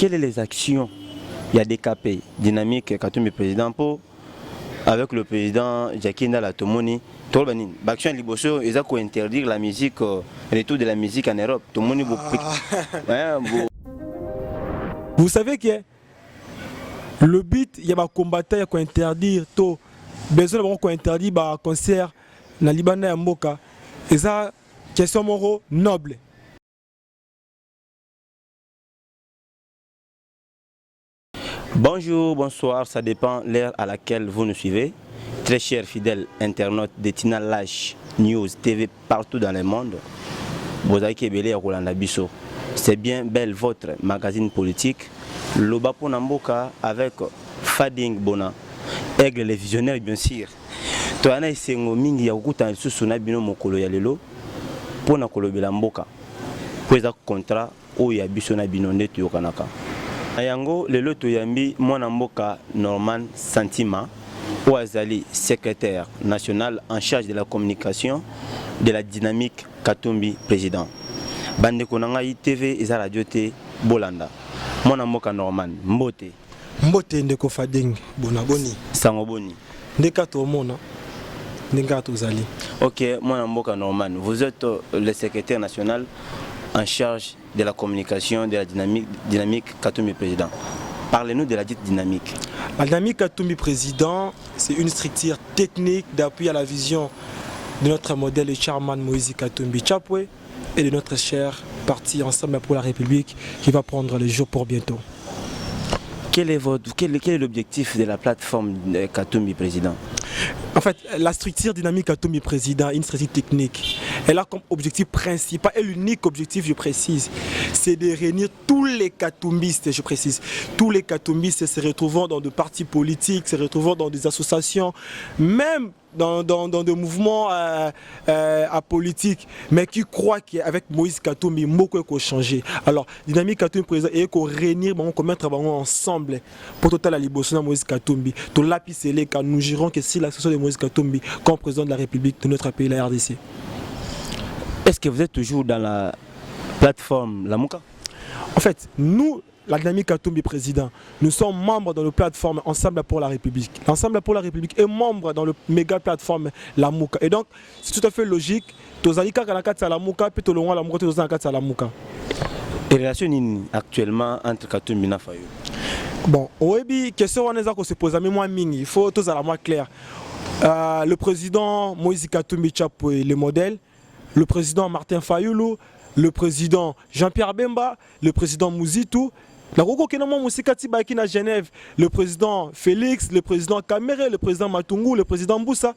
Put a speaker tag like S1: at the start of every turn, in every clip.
S1: quelles sont les actions il y a des KP dynamiques Katumbi président pour avec le président Jackie Ndala Tomoni l'action liboso ils ont interdire la musique retour de la musique en Europe Tomoni
S2: vous savez que le but il y a des combattants qui interdire tout besoin de interdire ba concert na Liban et Mboka et ça question moro noble.
S1: Bonjour, bonsoir, ça dépend l'heure à laquelle vous nous suivez. Très chers fidèles internautes de Tina Lash News TV partout dans le monde. C'est bien belle votre magazine politique. Lobapo Namboka avec Fading Bona. Aigle les visionnaires bien sûr. Toana isengo mingi ya kukuta susu na bino mokolo ya lelo pona kolobela mboka. Kweza contrat o ya biso na bino ndeto yokanaka. Ayango lelo toyambi mwana mboka Norman Santima Ouazali, secrétaire national en charge de la communication de la dynamique Katumbi président. Bande konanga ITV et radio T Bolanda. Mwana mboka Norman Mbote.
S2: Mbote ndeko Fading Bonaboni.
S1: Sangoboni.
S2: Ndeka to mona. Ndeka to zali.
S1: OK, mwana mboka Norman, vous êtes le secrétaire national en charge de la communication de la dynamique Katumbi président. Parlez-nous de la dite dynamique.
S2: La dynamique Katumbi président, c'est une structure technique d'appui à la vision de notre modèle de chairman Moïse Katumbi Chapwe et de notre cher parti Ensemble pour la République qui va prendre le jour pour bientôt.
S1: Quel est l'objectif de la plateforme Katumbi président?
S2: En fait, la structure dynamique Katumbi président, une structure technique, elle a comme objectif principal et l'unique objectif, je précise, c'est de réunir tous les Katumbistes, je précise, tous les Katumbistes se retrouvant dans des partis politiques, se retrouvant dans des associations, même dans des mouvements apolitiques, mais qui croient qu'avec Moïse Katumbi, beaucoup a changé. Alors, dynamique Katumbi président, et qu'on réunir, qu'on mettre ensemble pour total la libération de Moïse Katumbi, tout lapis car nous jurons que si l'association de Moïse Katumbi comme président de la République de notre pays, la RDC.
S1: Est-ce que vous êtes toujours dans la plateforme Lamouka?
S2: En fait, nous, la dynamique Katumbi président, nous sommes membres dans la plateforme Ensemble pour la République. L'Ensemble pour la République est membre dans le méga plateforme Lamouka. Et donc, c'est tout à fait logique. Tozalika Kanakata Lamouka, puis Tolonga Lamouka, Tozalika Lamouka.
S1: Et relation actuellement entre Katumbi et Fayou?
S2: Bon, oui, question qu'on se pose, mais moi, il faut tout ça la clair. Le président Moïse Katumbi Chapwe, le modèle, le président Martin Fayoulou, le président Jean-Pierre Bemba, le président Mouzitou, la Roko Kenamo Moussikati Baki à Genève, le président Félix, le président Kamere, le président Matungu, le président Mboussa.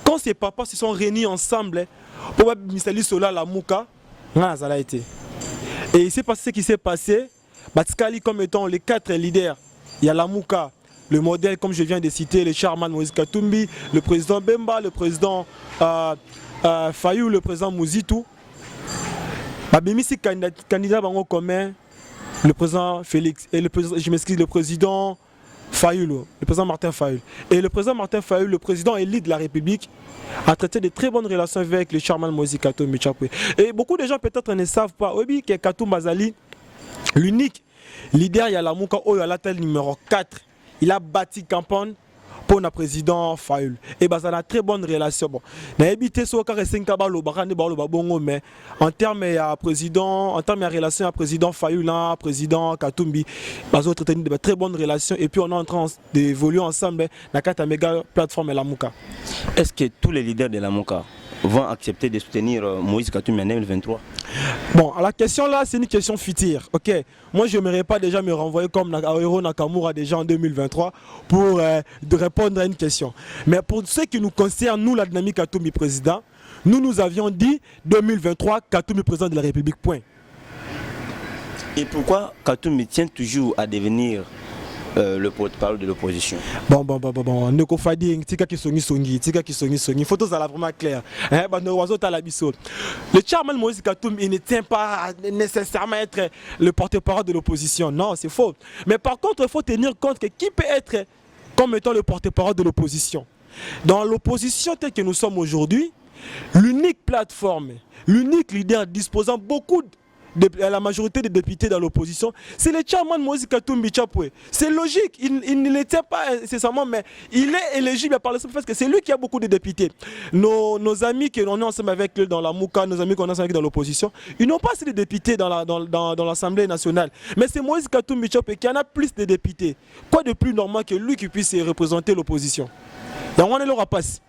S2: Quand ces papas se sont réunis ensemble pour Misali Sola la Mouka, ça a été. Et il s'est passé ce qui s'est passé. Batskali comme étant les 4 leaders, il y a la Mouka, le modèle comme je viens de citer, le chairman Moïse Katumbi, le président Bemba, le président Fayou, le président Mouzitou. Babemisi candidat commun, le président Félix et le président, je m'excuse, le président Fayou, le président Martin Fayou. Et le président Martin Fayou, le président élu de la République, a traité de très bonnes relations avec le chairman Moïse Katumbi Chapwe. Et beaucoup de gens peut-être ne savent pas, oui, que Katumbi Bazali, l'unique leader, il y a la Mouka, il y a la telle numéro 4. Il a bâti campagne pour le président Fayoul. Et ça a très bonne relation. Bon, mais en termes de président, en termes de relation avec le président Fayoul, le président Katumbi, ils ont de très bonnes relations. Et puis on est en train d'évoluer ensemble dans la méga plateforme La Mouka.
S1: Est-ce que tous les leaders de La Mouka vont accepter de soutenir Moïse Katumbi en 2023?
S2: Bon, la question là, c'est une question future. Ok, moi je n'aimerais pas déjà me renvoyer comme Aero Nakamura déjà en 2023 pour de répondre à une question. Mais pour ce qui nous concerne, nous, la dynamique Katumbi président, nous avions dit 2023 Katumbi président de la République, point.
S1: Et pourquoi Katumbi tient toujours à devenir le porte-parole de l'opposition?
S2: Bon. Neko Fading, tika ki songi. Photos à la vraiment clair. Le chairman Moïse Katumbi, il ne tient pas nécessairement à être le porte-parole de l'opposition. Non, c'est faux. Mais par contre, il faut tenir compte que qui peut être comme étant le porte-parole de l'opposition. Dans l'opposition telle que nous sommes aujourd'hui, l'unique plateforme, l'unique leader disposant beaucoup la majorité des députés dans l'opposition, c'est le chairman Moïse Katumbi Chapwe. C'est logique, il ne l'était pas incessamment, mais il est éligible par le simple fait que c'est lui qui a beaucoup de députés. Nos amis qui on est ensemble avec eux dans la Mouka, nos amis qu'on est ensemble avec dans l'opposition, ils n'ont pas assez de députés dans l'Assemblée nationale. Mais c'est Moïse Katumbi Chapwe qui en a plus de députés. Quoi de plus normal que lui qui puisse représenter l'opposition? Donc on est le rapace.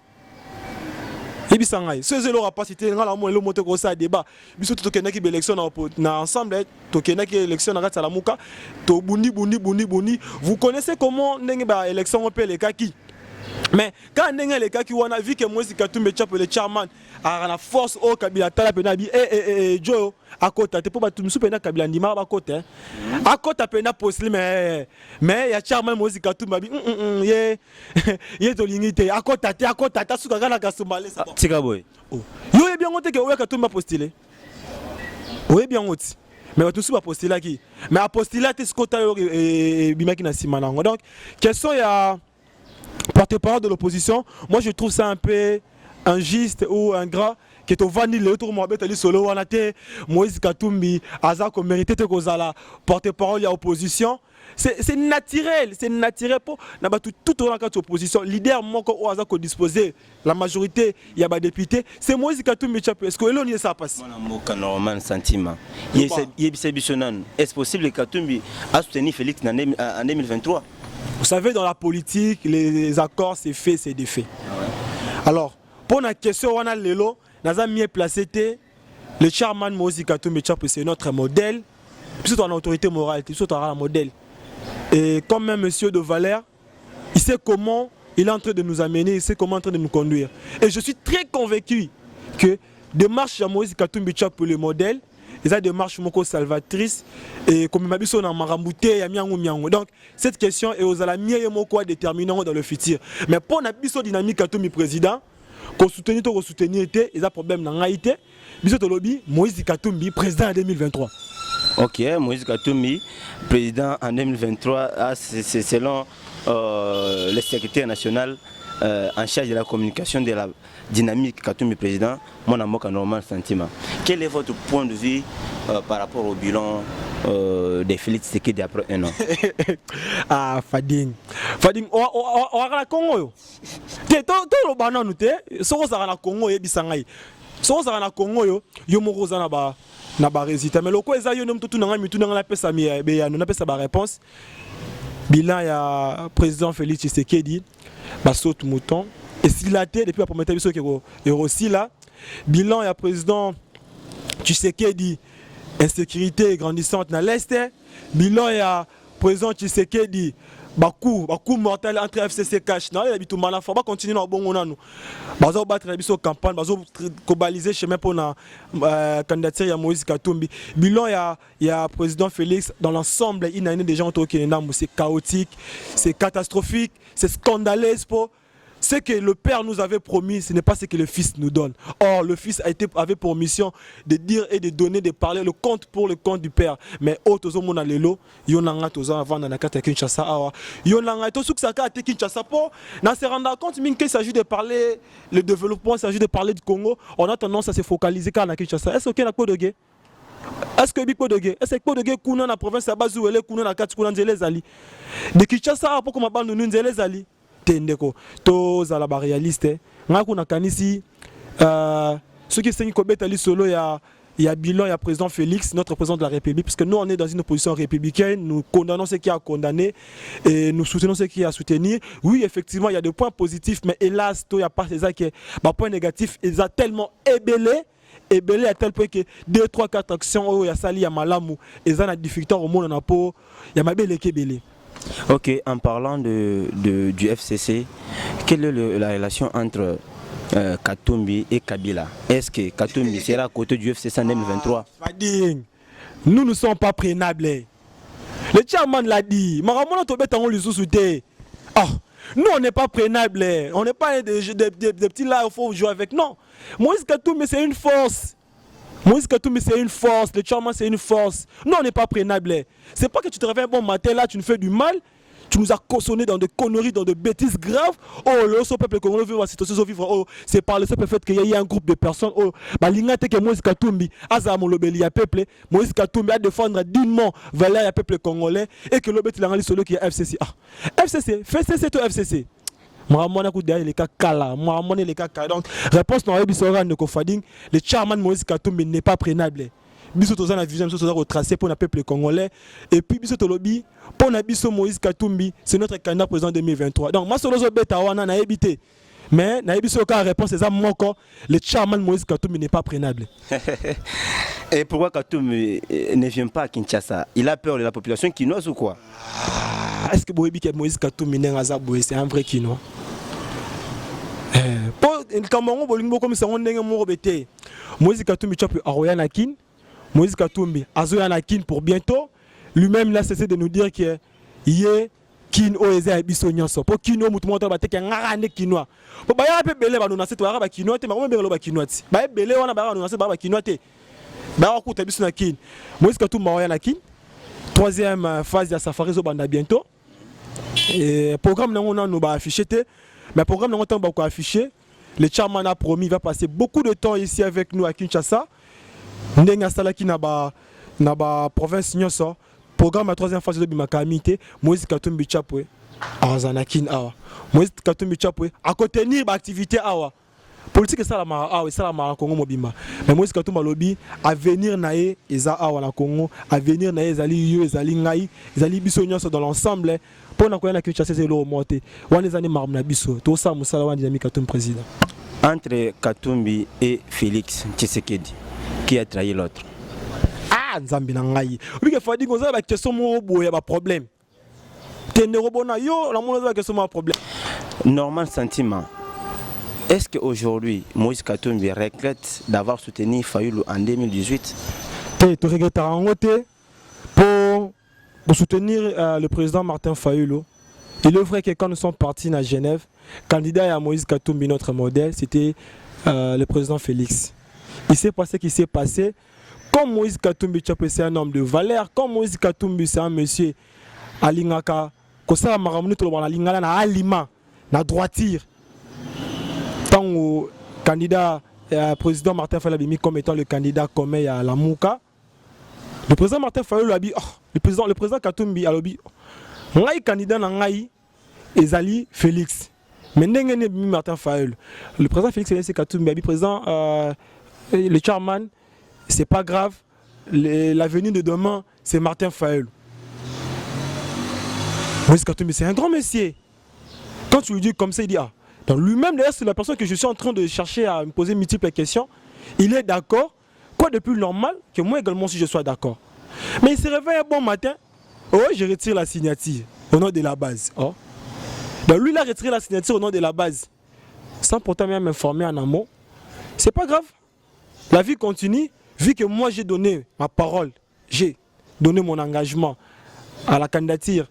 S2: Et puis ça ceux leur pas cité dans la le moto ko ça débat biso to kena ki élection na ensemble to kena ki élection na la muka to bundi vous connaissez comment ndenge ba élection on peut les kaki mais quand ndenge les kaki wana vu que Moïse Katumbi Chapwe le chairman a la force au Kabila tala pena bi Joe à côté te pour ba tumsu pena Kabila ndima ba côté à côté pena posli mais ya chairman Moïse Katumbi bi ye to lingité à côté ta suka kana kasumale ça
S1: tika boy
S2: yo e bien ngote ke o Katumbi postulé o e bien ngoti mais ba tumsu ba postulé qui mais a postulé te skota yo bimaki na simana donc question ya porte-parole de l'opposition, moi je trouve ça un peu injuste ou ingrat que tu vanilles le tour Mohamed Ali Solo Wanate, Moïse Katumbi, Azako mérité de Kozala, porte-parole de l'opposition. C'est naturel pour tout au long de l'opposition. Leader moko o Azako disposé, la majorité il y a des députés, c'est Moïse Katumbi Chapwe. Est-ce que l'on ça passe?
S1: Normal sentiment. Est-ce possible que Katumbi a soutenu Félix en 2023?
S2: Vous savez, dans la politique, les accords, c'est fait, c'est défait. Alors, pour la question, on a l'élo, nous avons mieux placé le chairman Moïse Katumbi Chapwe, c'est notre modèle. Puis on a autorité morale, puis on a un modèle. Et comme même monsieur de Valère, il sait comment il est en train de nous amener, il sait comment il est en train de nous conduire. Et je suis très convaincu que démarche à Moïse Katumbi Chapwe, le modèle, et ça démarche moko salvatrice et comme ma biso na marambouté ya miango. Donc cette question est aux alamiers et moko déterminant dans le futur. Mais pour na biso dynamique Katumbi président, qu'on soutenir to soutenir était, il y a problème dans ngaité. Biso to lobby Moïse Katumbi président en 2023.
S1: OK, Moïse Katumbi président en 2023, c'est selon le secrétaire national en charge de la communication de la dynamique Katumbi président, mon amour normal sentiment. Quel est votre point de vue par rapport au bilan de Félix Tshisekedi après un an?
S2: Ah, Fading, on a la Congo. Tu le banane, tu so ça la Congo et bisangai. So ça la Congo yo moko za na ba résultat. Mais loko eza yo nom tout na mi tout na la pesa mi be ya na pesa ba réponse. Bilan ya président Félix Tshisekedi ba saute mouton. Et s'il a été depuis la première émission qui est aussi là, bilan et président Tshisekedi, insécurité grandissante dans l'Est, bilan et président Tshisekedi, Bakou mortel entre FCC cash, non, il habite au Malafa, on va continuer dans le bon moment. Bazo battre la biso campagne, bazo cobaliser chemin pour la candidature à Moïse Katumbi. Bilan il y a président Félix dans l'ensemble, il y a des gens qui c'est chaotique, c'est catastrophique, c'est scandaleux pour. Ce que le Père nous avait promis, ce n'est pas ce que le Fils nous donne. Or, le Fils avait pour mission de dire et de donner, de parler le compte pour le compte du Père. Mais autres hommes lelo, yonanga toza avant na kata Kinshasa awa. Yonanga to suk saka te Kinshasa po, na se rendre compte qu'il s'agit de parler le développement, il s'agit de parler du Congo, on a tendance à se focaliser quand na Kinshasa. Est-ce que na Kodogé? Est-ce que Bikodogé? Est-ce que Kodogé kuna na province ya Bazou ele kuna na kati kuna nzele zali? De Kinshasa po koma bandu nzele zali. Tendeko to zala ba réaliste ngako na kanisi ceux qui sont kobeta li solo ya bilan ya président Félix, notre président de la République, parce que nous on est dans une opposition républicaine, nous condamnons ce qui a condamné et nous soutenons ce qui a soutenu. Oui, effectivement, il y a des points positifs, mais hélas, il y a pas ces qui bah points négatifs, ils ont tellement ébélé à tel point que 2 3 4 actions il y a sali ya malamu, ils ont la difficulté au monde na po, il y a mabele kebele.
S1: Ok, en parlant du FCC, quelle est la relation entre Katumbi et Kabila? Est-ce que Katumbi sera à côté du FCC en 2023?
S2: Nous ne sommes pas prenables. Le chairman l'a dit. Nous on n'est pas prenables. On n'est pas des petits là, il faut jouer avec. Non. Moïse Katumbi c'est une force. Moïse Katumbi c'est une force, le chairman c'est une force. Non, on n'est pas prenable. C'est pas que tu te réveilles un bon matin là, tu nous fais du mal, tu nous as consommé dans des conneries, dans des bêtises graves. Oh, le peuple congolais vivre la situation vivre. Oh, c'est par le simple fait qu'il y a un groupe de personnes. Oh, balingate que Moïse Katumbi, Azam Lobeli a peuple, Moïse Katumbi a défendre dignement valeur à peuple congolais et que l'objet il a solo qui est FCC. Ah, FCC, FCC to FCC. Moi, les cas kala, moi, les cas kala. Donc, réponse dans le Fading, le chairman Moïse Katumbi n'est pas prénable. Biso toza na vision biso toza retracer pour le peuple congolais et puis biso tolobi pour na biso Moïse Katumbi c'est notre candidat président 2023. Donc moi solo zo beta wana na ebité. Mais na biso ka réponse c'est ça moko le chairman Moïse Katumbi n'est pas prénable.
S1: Et pourquoi Katumbi ne vient pas à Kinshasa? Il a peur de la population quinoise ou quoi?
S2: Est-ce que Boyebi que Moïse Katumbi n'est pas boy c'est un vrai quinois? Pour Cameroun bolingo comme ça on ndenge mo robete. Moïse Katumbi chape Aroyana Kin. Moïse Katumbi Azoyana Kin pour bientôt. Lui-même là cessé de nous dire que yé Kin oeze abiso nyonso. Pour Kino mutu monta ba teke ngara Kinois. Pour ba ya pe belé ba nonase to ba Kinois te ma ko be ba Kinois ti. Ba belé wana ba nonase ba Kinois te. Ba ko ta biso na Kin. Moïse Katumbi Aroyana Kin. Troisième phase de Safari zo banda bientôt. Et programme nango nous ba affiché te. Mais programme nango tan ba ko affiché. Le chairman a promis il va passer beaucoup de temps ici avec nous à Kinshasa. Ndenga salaki na ba province nyonso programme la troisième phase de bimakamité Moïse Katumbi Chapwe azanakin awa Moïse Katumbi Chapwe à contenir ba activité awa politique ça la mara awa ça la mara Congo mobima mais Moïse Katumbi lobi à venir naé eza awa na Congo à venir naé ezali yo ezali ngai ezali biso nyonso dans l'ensemble pour na koyana Kinshasa c'est le monter wana ezani marm na biso to ça musala wana dynamique Katumbi président
S1: entre Katumbi et Félix Tshisekedi. Qui a trahi l'autre?
S2: Ah, Nzambi na ngai. Oui, il faut dire que ça va question mo boya ba problème. Tene robona yo, la mo va question mo problème.
S1: Normal sentiment. Est-ce qu'aujourd'hui Moïse Katumbi regrette d'avoir soutenu Fayulu en 2018?
S2: Tu regrettes en côté pour soutenir le président Martin Fayulu. Il est vrai que quand nous sommes partis à Genève, candidat à Moïse Katumbi notre modèle, c'était le président Félix. Il s'est passé ce qui s'est passé. Comme Moïse Katumbi c'est un homme de valeur, comme Moïse Katumbi c'est un monsieur Alingaka, comme ça Maramunu Toloban Alingala na aliment, na droiture. Tant au candidat président Martin Fayulu a mis comme étant le candidat commun à la Mouka. Le président Martin Fayulu a dit le président Katumbi a dit ngai candidat na ngai ezali Félix. Mais ndenge Martin Fayulu. Le président Félix Katumbi a dit président le chairman, c'est pas grave. L'avenir de demain, c'est Martin Fayulu. Moïse Katumbi, c'est un grand monsieur. Quand tu lui dis comme ça, il dit ah. Donc lui-même, d'ailleurs, c'est la personne que je suis en train de chercher à me poser multiples questions. Il est d'accord. Quoi de plus normal que moi également si je sois d'accord. Mais il se réveille un bon matin. Oh, je retire la signature au nom de la base. Oh. Donc lui, il a retiré la signature au nom de la base. Sans pourtant même m'informer en amont. C'est pas grave. La vie continue, vu que moi j'ai donné ma parole, j'ai donné mon engagement à la candidature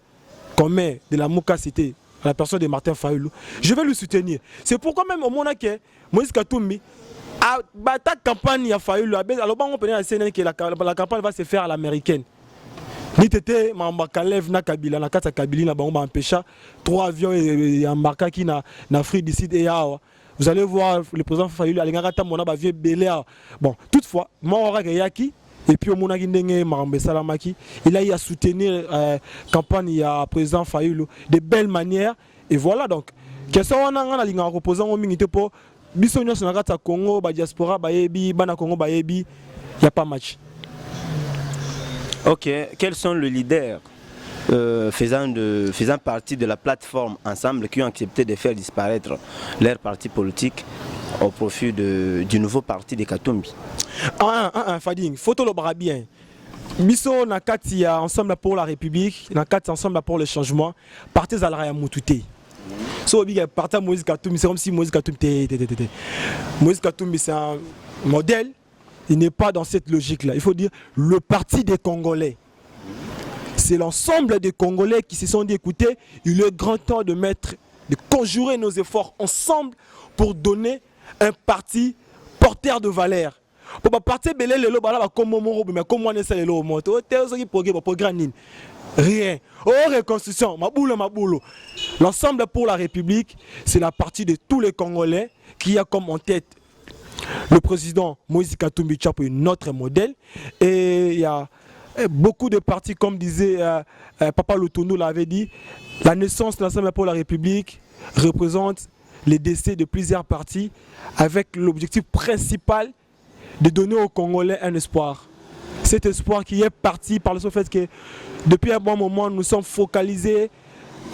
S2: commune de la Mouka Cité, à la personne de Martin Fayulu, je vais le soutenir. C'est pourquoi même au moment que Moïse Katumbi a battu la campagne à Fayulu, alors on peut dire que la campagne va se faire à l'américaine. Ni tété Kalev na Kabila na kata Kabila na bango empêcha 3 avions et embarqués qui na Afrique du Sud et awa. Vous allez voir le président Fayulu alingaka mona ba vie belé. Bon, toutefois, moi ora yaki et puis au monaki ndenge Marambe Salamaki, il a eu à soutenir campagne à président Fayulu de belle manière et voilà donc question wana ngana linga opposant au mingi pour biso nyonso na kata Congo ba diaspora ba yebi bana Congo ba yebi il y a pas match.
S1: Ok, quels sont les leaders faisant partie de la plateforme Ensemble qui ont accepté de faire disparaître leur parti politique au profit du nouveau parti de Katumbi?
S2: Fading, photo le bras bien. Biso na kati Ensemble pour la République, na kati Ensemble pour le changement, parti Zalaya Moutouté. So biga parti Moïse Katumbi, c'est comme si Moïse Katumbi Moïse Katumbi c'est un modèle. Il n'est pas dans cette logique-là. Il faut dire le parti des Congolais. C'est l'ensemble des Congolais qui se sont dit écoutez, il est grand temps de conjurer nos efforts ensemble pour donner un parti porteur de valeur. Pour partir belé le loba comme mon mais comme on est ça le moto, t'es aussi pour programme. Rien. Oh, reconstruction, ma boule. L'ensemble pour la République, c'est la partie de tous les Congolais qui a comme en tête le président Moïse Katumbi Tshapwe, notre modèle. Et il y a beaucoup de partis, comme disait Papa Lutundu l'avait dit, la naissance de l'Assemblée pour la République représente les décès de plusieurs partis avec l'objectif principal de donner aux Congolais un espoir. Cet espoir qui est parti par le fait que depuis un bon moment, nous sommes focalisés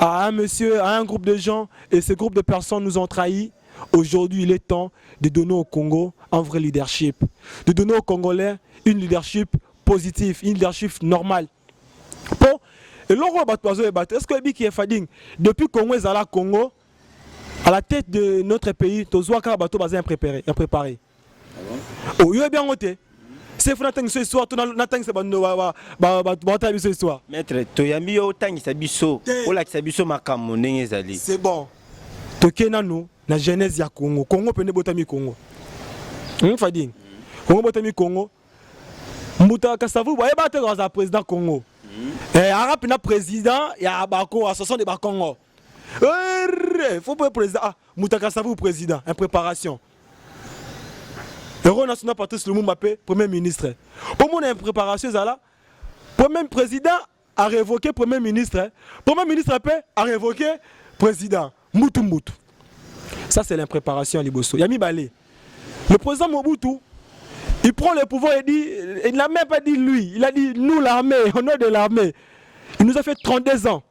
S2: à un monsieur, à un groupe de gens, et ce groupe de personnes nous ont trahis. Aujourd'hui, il est temps de donner au Congo un vrai leadership, de donner aux Congolais une leadership positive, une leadership normale. Bon, et est-ce que qui est fading depuis Congo est à la Congo, à la tête de notre pays, Tozoaka bateau basé impréparé. Oh, il est bien noté. C'est fou n'attendre ce soir, tu n'attends pas ce soir.
S1: Maître, Toyami autant sabiso, ola sabiso makamo ndenge zali.
S2: C'est bon. Tokena nous na jeunesse ya Congo. Congo pene botami Congo. Fading. Congo botami Congo. Muta kasavu ba eba te za président Congo. Arabe na président ya bako association de Bakongo. Faut pas président. Muta kasavu président en préparation. L'Euro national Patrice Lumumba Premier ministre. Pour mon préparation, Premier président a révoqué Premier ministre. Premier ministre a révoqué président. Moutou. Ça, c'est l'impréparation à Liboso. Yami Balé. Le président Mobutu, il prend le pouvoir et dit, il n'a même pas dit lui, il a dit nous, l'armée, au nom de l'armée. Il nous a fait 32 ans.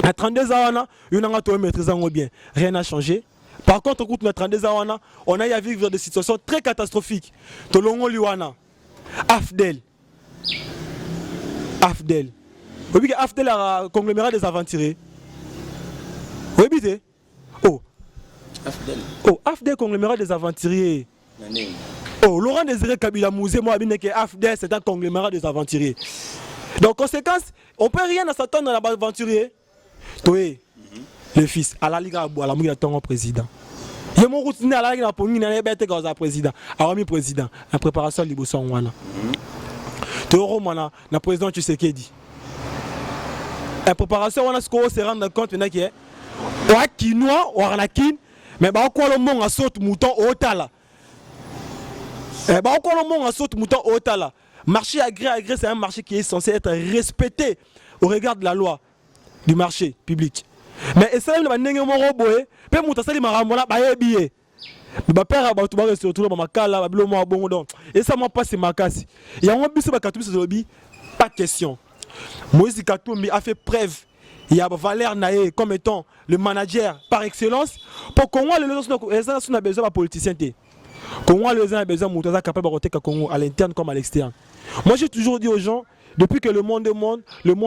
S2: À 32 ans, on a tout maîtrisé bien. Rien n'a changé. Par contre, au cours de 32 ans, on a eu à vivre des situations très catastrophiques. Tolongo Liwana, Afdel. Oui, Afdel a un conglomérat des aventuriers. Oui, bité. Afdel, conglomérat des aventuriers. Laurent Désiré Kabila Mouzé, moi, que Afdel, c'est un conglomérat des aventuriers. Donc, conséquence, on ne peut rien à s'attendre à l'aventurier. Toi, le fils, à la Ligue à la Mouille de président. Il y a mon routine à la Ligue pour nous, il y a un président. Alors, mi président, en préparation de l'Ibosso Wana. Tu as le président Tshisekedi. En préparation, on a ce qu'on se rend compte maintenant qu'il y a un quinoa, ou un kin, mais quoi le monde a sauté mouton au tala. Quoi le monde a sauté mouton au tala. Marché agré, c'est un marché qui est censé être respecté au regard de la loi du marché public. Mais ça ne va pas être roboé, peu mutasali maramola ba yebié. Mais ba père ba tuba surtout ba makala ba bilo mo bongo donc. Et ça m'a passé makasi. Il y a un biso ba Katumbi ce lobby, pas question. Moïse Katumbi a fait preuve. Il y a Valère Naé comme étant le manager par excellence pour Congo les gens ont besoin de politiciens. Congo les gens ont besoin de mutasa capable de roter Congo à l'interne comme à l'externe. Moi j'ai toujours dit aux gens depuis que le monde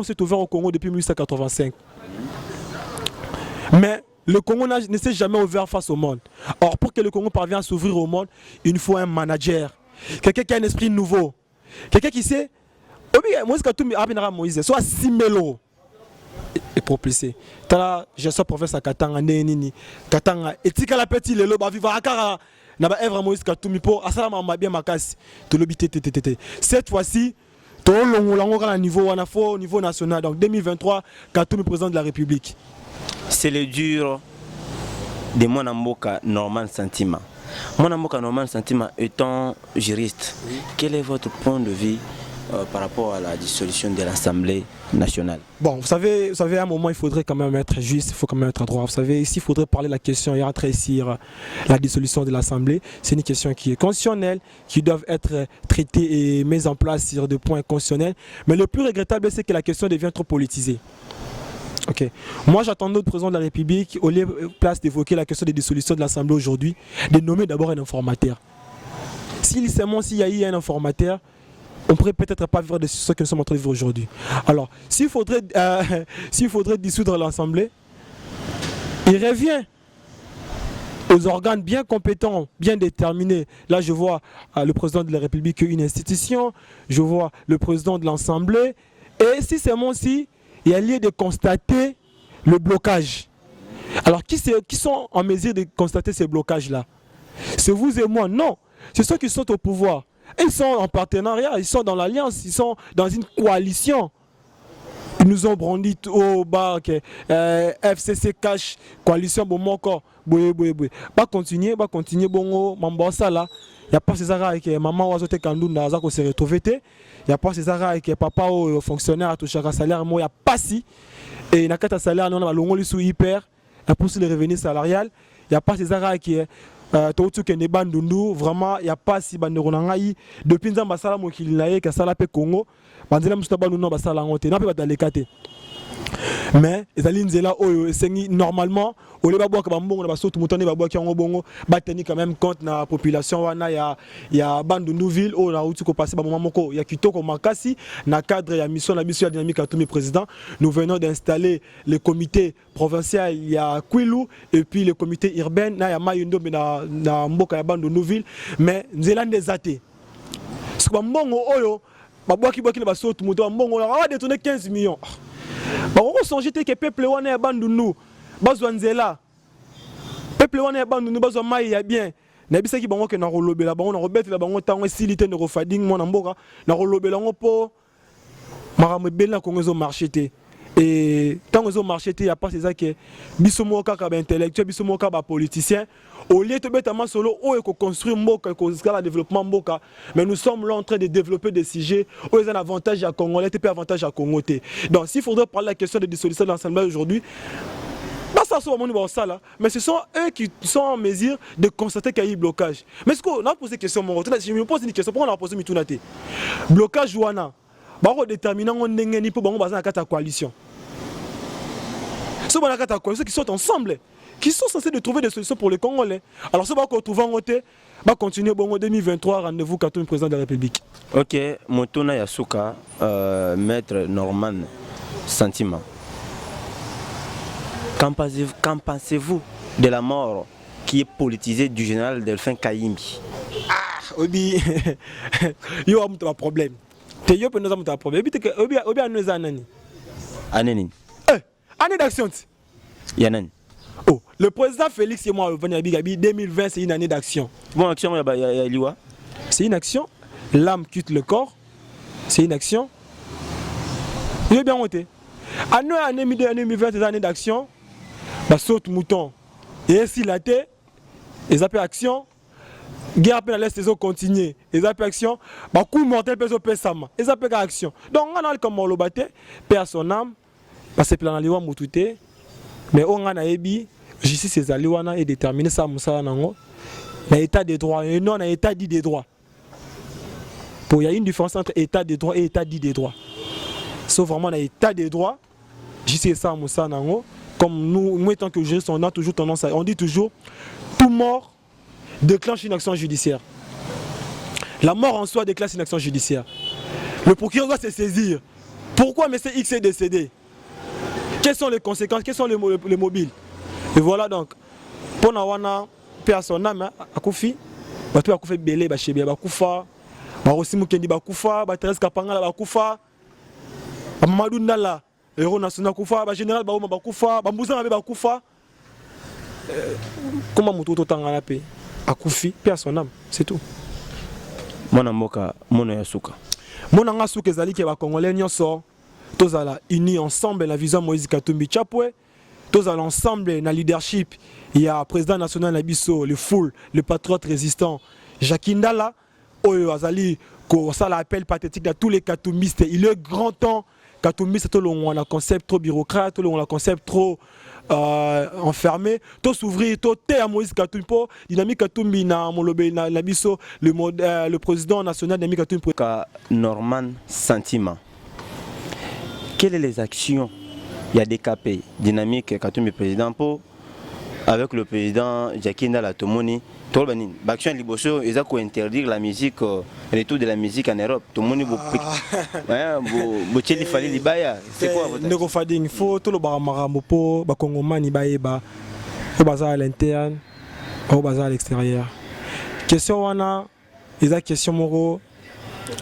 S2: s'est ouvert au Congo depuis 1885. Mais le Congo ne s'est jamais ouvert face au monde. Or, pour que le Congo parvienne à s'ouvrir au monde, il faut un manager. Quelqu'un qui a un esprit nouveau. Quelqu'un qui sait. Moïse, soit 6 000 euros. Et propulsé. Je suis professeur Katanga, Nini. Katanga, et si la petite, le loba vivre à Kara, n'a pas Evra Moïse Katumbi pour Assalama Mabia Makasi. Cette fois-ci, tout le niveau, au niveau national. Donc 2023, Katumbi président de la République.
S1: C'est le dur de mon amboka Norman Sentiment. Mon amboka Norman Sentiment étant juriste, quel est votre point de vue par rapport à la dissolution de l'Assemblée nationale?
S2: Bon, vous savez, à un moment, il faudrait quand même être juste, il faut quand même être droit. Vous savez, ici, il faudrait parler de la question et rétrécir la dissolution de l'Assemblée. C'est une question qui est constitutionnelle, qui doit être traitée et mise en place sur des points constitutionnels. Mais le plus regrettable, c'est que la question devient trop politisée. Ok. Moi, j'attends notre président de la République, au lieu de place d'évoquer la question des dissolutions de l'Assemblée aujourd'hui, de nommer d'abord un informateur. S'il y a eu un informateur, on ne pourrait peut-être pas vivre de ce que nous sommes en train de vivre aujourd'hui. Alors, s'il faudrait dissoudre l'Assemblée, il revient aux organes bien compétents, bien déterminés. Là, je vois le président de la République, une institution, je vois le président de l'Assemblée, et si seulement si il y a lieu de constater le blocage. Alors, qui sont en mesure de constater ces blocages-là? C'est vous et moi? Non. C'est ceux qui sont au pouvoir. Ils sont en partenariat, ils sont dans l'alliance, ils sont dans une coalition. ils nous ont brandi au bar que FCC cash coalition bon moko boye. Ba continuer bongo mambo sala. Il y a pas ces arrêts que maman oiseau te kandunda za ko se retrouver te. Il y a pas ces arrêts que papa au fonctionnaire a touché un salaire moi il y a pas si et na kata salaire non na longo sous hyper la pour les revenus salariales. Il y a pas ces arrêts qui tout que ne bandundu vraiment il y a pas si bandero ngai depuis nzamba sala mo kililaye ka sala pe Congo bandela musta bandu no basala ngote na pe badalekate mais ezali nzela oyo esengi normalement ole ba boka bambongo na basoto mutane ba boka ngo bongo ba tenir quand même compte na population wana ya bandundu ville o na uti ko passer ba moment moko ya kitoko makasi na cadre ya mission la mission ya dynamique à tout mes présidents nous venons d'installer le comité provincial ya Kwilu et puis le comité urbain na ya Mayundo na mboka ya bandundu ville mais nzela ndezate ce ba mbongo oyo ba boki na basoto mutane mbongo na va détourner 15 millions. On songe que le peuple wana ya bandundu bazwa nzela peuple wana ya bandundu bazwa mai ya bien na bisaki bango ke na rolobela bango na robetela bango tango silité de refading mona mboka na rolobela ngo po makambo bela kongo zo marché te et tango zo marché te ya pas c'est ça que biso mo kaka ba intellectuel biso mo kaka ba politicien au lieu de mettre en solo ou de construire mboka ko le développement mboka mais nous sommes là en train de développer des sujets où ils ont un avantage à Congolais et avantage à Congo. Donc s'il faudrait parler de la question de dissolution de l'Assemblée aujourd'hui ça soit mon ça là mais ce sont eux qui sont en mesure de constater qu'il y a eu blocage. Mais ce qu'on a posé question mon je me pose une question pourquoi on a posé mitunate blocage wana ba ko déterminer on ndenge ni pour bango baza na kata coalition ceux na kata coalition qui sont ensemble qui sont censés de trouver des solutions pour les Congolais. Alors, ça va retrouver en côté, va continuer bon 2023 rendez-vous Katumbi président de la République.
S1: Ok, Motona Yasuka, maître Norman Sentiment. Qu'en pensez-vous de la mort qui est politisée du général Delphin Kayimbi?
S2: Ah, Obi, yo a un problème. Te yo peut nous avoir un problème. Obi a nous anani.
S1: Anani.
S2: Année d'action.
S1: Yanani.
S2: Oh, le président Félix et moi, 2020, c'est une année d'action.
S1: Bon, action,
S2: c'est une action. L'âme quitte le corps. C'est une action. Il est bien monté. Année 2020, c'est une année d'action. Bah, saute mouton. Et ainsi la tête. Les appels action. Guerre à l'est, les autres continuent. Les appels action. Bah, coup mortel, les autres sama. Les appels action. Donc, on a comme on le battait. Perd son âme. Parce que plan liwa mutute. Mais on a ebi justice ces aliwana et déterminer ça musa nango na état de droit et non na état dit des droits. Pour il y a une différence entre état de droit et état dit des droits. Sauf vraiment na état de droit justice ça musa nango comme nous étant que juristes on a toujours tendance à on dit toujours tout mort déclenche une action judiciaire. La mort en soi déclenche une action judiciaire. Le procureur doit se saisir. Pourquoi M. X est décédé? Quelles sont les conséquences? Quels sont les mobiles? Et voilà donc, pour Nawana, personne n'a Akoufi, Batu Akoufi Belé, Bachébé, Bakoufa, Barosimu Kendi Bakoufa, Bateres Kapangala Bakoufa, Mamadou Ndala, héros national Bakoufa, Général Baouma Bakoufa, Bambouza Bakoufa. Comment Moutou Tangala P? Akoufi, personne n'âme, c'est tout.
S1: Mon amoka, mon yasuka.
S2: Mon angasuka ezali ke ba Congolais nyonso. Tous allons unis ensemble la vision Moïse Katumbi Chapwe. Tous allons ensemble dans le leadership. Il y a le président national Nabiso, le foule, le patriote résistant Jacques Ndala. Oyo Azali, ça l'appel pathétique à tous les katumbistes. Il est grand temps. Katumbiste, on a un concept trop bureaucrate, on a un concept trop enfermé. Tout s'ouvrir, tout est à Moïse Katumbi. Dynamique Katumbi na Nabiso, le président national Dynamique Katumbi.
S1: Norman Sentiment. Quelles sont les actions il y a des KP dynamique Katumbi président pour avec le président Jacques Ndala Tomoni Tolbanin l'action liboso ils ont interdire la musique retour de la musique en Europe tout le monde bo tcheli fali libaya c'est quoi votre
S2: ndeko fading faut tout le baramarambo po ba kongomani baeba au bazar à l'interne au bazar à l'extérieur question wana ils ont question moro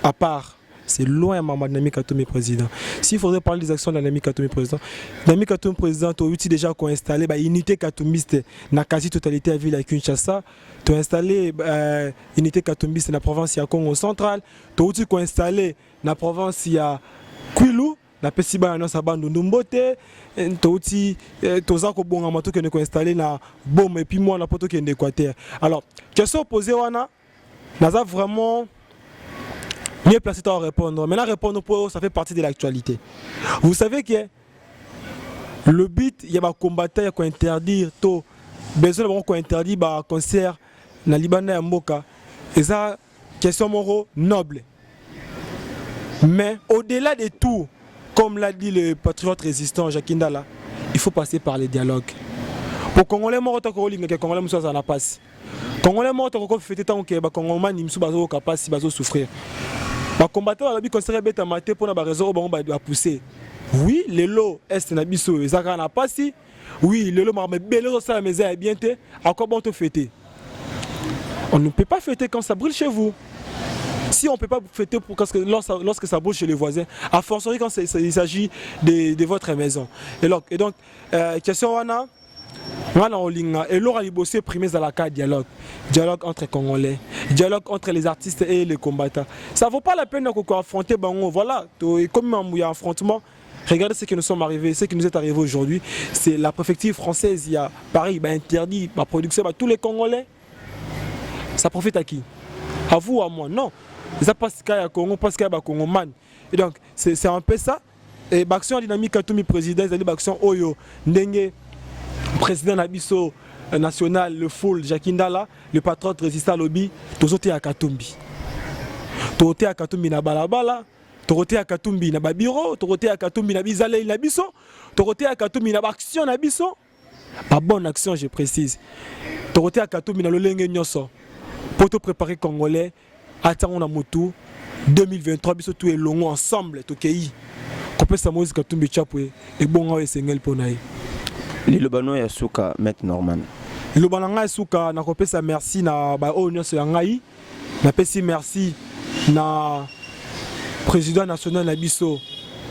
S2: à part. C'est loin ma dynamique Katumbi président. S'il faudrait parler des actions de la dynamique Katumbi président, dynamique Katumbi président, tu as outil déjà qu'on installé unité katumbiste dans la quasi-totalité de la ville à Kinshasa. Tu as installé unité katumbiste dans la province de Congo central. Tu as outil qu'on installé dans la province de Kwilu, na pesi ba na sabando ndumbote touti toza ko bonga mato que ne ko installer na bombe et puis moi na poto que Équateur. Alors question posée wana naza vraiment mieux placé à répondre. Maintenant répondre pour ça fait partie de l'actualité. Vous savez que le but il y a ba combattre il y a ko interdire to besoin de ko interdire ba concert na Liban et Mboka. Et ça question moro noble. Mais au-delà de tout, comme l'a dit le patriote résistant Jacques Ndala, il faut passer par les dialogues. Pour Congolais morts, que Congolais moussa ça n'a pas. Congolais morts, qu'on fait tant que Congolais nimsou bazo capable bazo souffrir. Ba combattant la bi considéré bête maté pour na ba réseau ba pousser. Oui, le lot est na biso ezaka na pas si. Oui, le lot mais bello ça mais est bien té. Encore bon te fêter. On ne peut pas fêter quand ça brûle chez vous. Si on ne peut pas fêter lorsque ça brûle chez les voisins, à fortiori quand il s'agit de votre maison. Et donc, question wana, et l'on a bossé primé dans la carte dialogue entre Congolais, dialogue entre les artistes et les combattants. Ça ne vaut pas la peine d'affronter Bango. Voilà, comme il y a un affrontement. Regardez ce qui nous sommes arrivés, ce qui nous est arrivé aujourd'hui. C'est la préfecture française, il y a Paris, interdit la production à tous les Congolais. Ça profite à qui? À vous, à moi? Non. Ça passe qu'à Congo, passe qu'à Congo man. Et donc, c'est un peu ça. Et l'action dynamique à tout mes présidents, c'est l'action Oyo, Ndenge, président Nabiso national, le full, Jacques Ndala, le patron résistant lobby, tous à Katumbi. Tous à Katumbi na balabala, tous à Katumbi na babiro, tous à Katumbi na bizale na biso, tous à Katumbi na action na biso. Pas bonne action, je précise. Tous à Katumbi na lolenge nyoso. Pour te préparer Congolais, attendons la moto 2023, biso tout est long ensemble, tout pays. Comme ça, Moïse Katumbi Chapwe et bon et Sengel Ponaï.
S1: Lilobano ya suka met Norman.
S2: Lilobano ya suka na kopé sa merci na ba o nyonso ya ngai. Na pesi merci na président national na biso,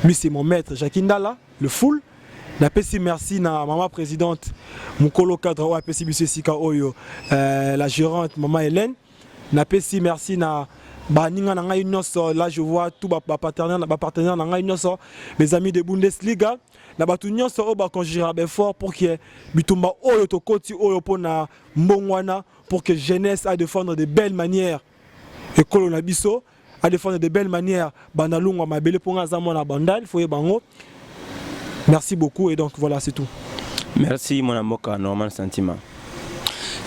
S2: lui c'est mon maître Jacques Ndala, le full. Na pesi merci na maman présidente Mukolo cadre wa pesi biso sika oyo la gérante maman Hélène. Na pesi merci na baninga na ngai nyonso, là je vois tout ba partenaire na ngai nyonso, mes amis de Bundesliga na batu nyonso o ba conjurer fort pour que bitumba oyo to koti oyo pona mbongwana pour que jeunesse a défendre de belles manières et kolona biso à défendre de belles manières banalungwa mabele ponga zamo na bandal foye bango. Merci beaucoup et donc voilà c'est tout.
S1: Merci mon amoka Norman Sentiment.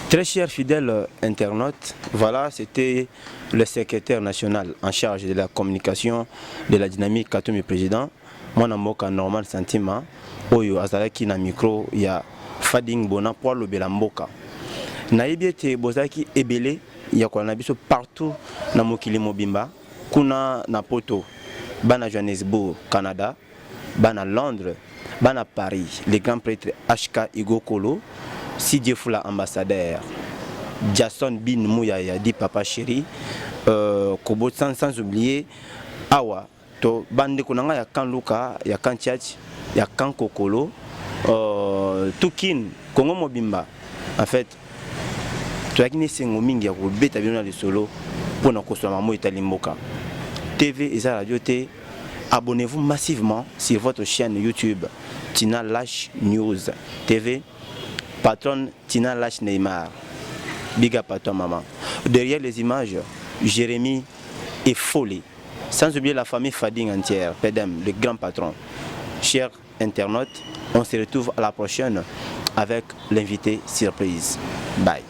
S1: Très chers fidèles internautes, voilà c'était le secrétaire national en charge de la communication de la dynamique Katumbi président. Mon amoka Norman Sentiment, oyo azalaki na micro ya Fading Bona pour le Belamboka. Naïbiete bozaki ebele ya kwa nabiso partout na mokili mobimba, kuna na poto, bana Johannesburg, Canada, bana Londres, bana Paris, les grands prêtres HK Igo Kolo, Sidie Fula ambassadeur, Jason Bin Mouyaya dit papa chéri, Kobo sans oublier Awa, to bande konanga ya kan Luka, ya kan Tchatch, ya kan Kokolo, Tukin, Kongo Mobimba. En fait, tu as gagné 5 mingi ya kubeta bino le solo pour na kosoma mo italimboka. TV et sa radio T. Abonnez-vous massivement sur votre chaîne YouTube Tina Lash News TV. Patron Tina Lash Neymar. Big up à toi maman. Derrière les images, Jérémy et Folly. Sans oublier la famille Fading entière, Pedem, le grand patron. Chers internautes, on se retrouve à la prochaine avec l'invité surprise. Bye.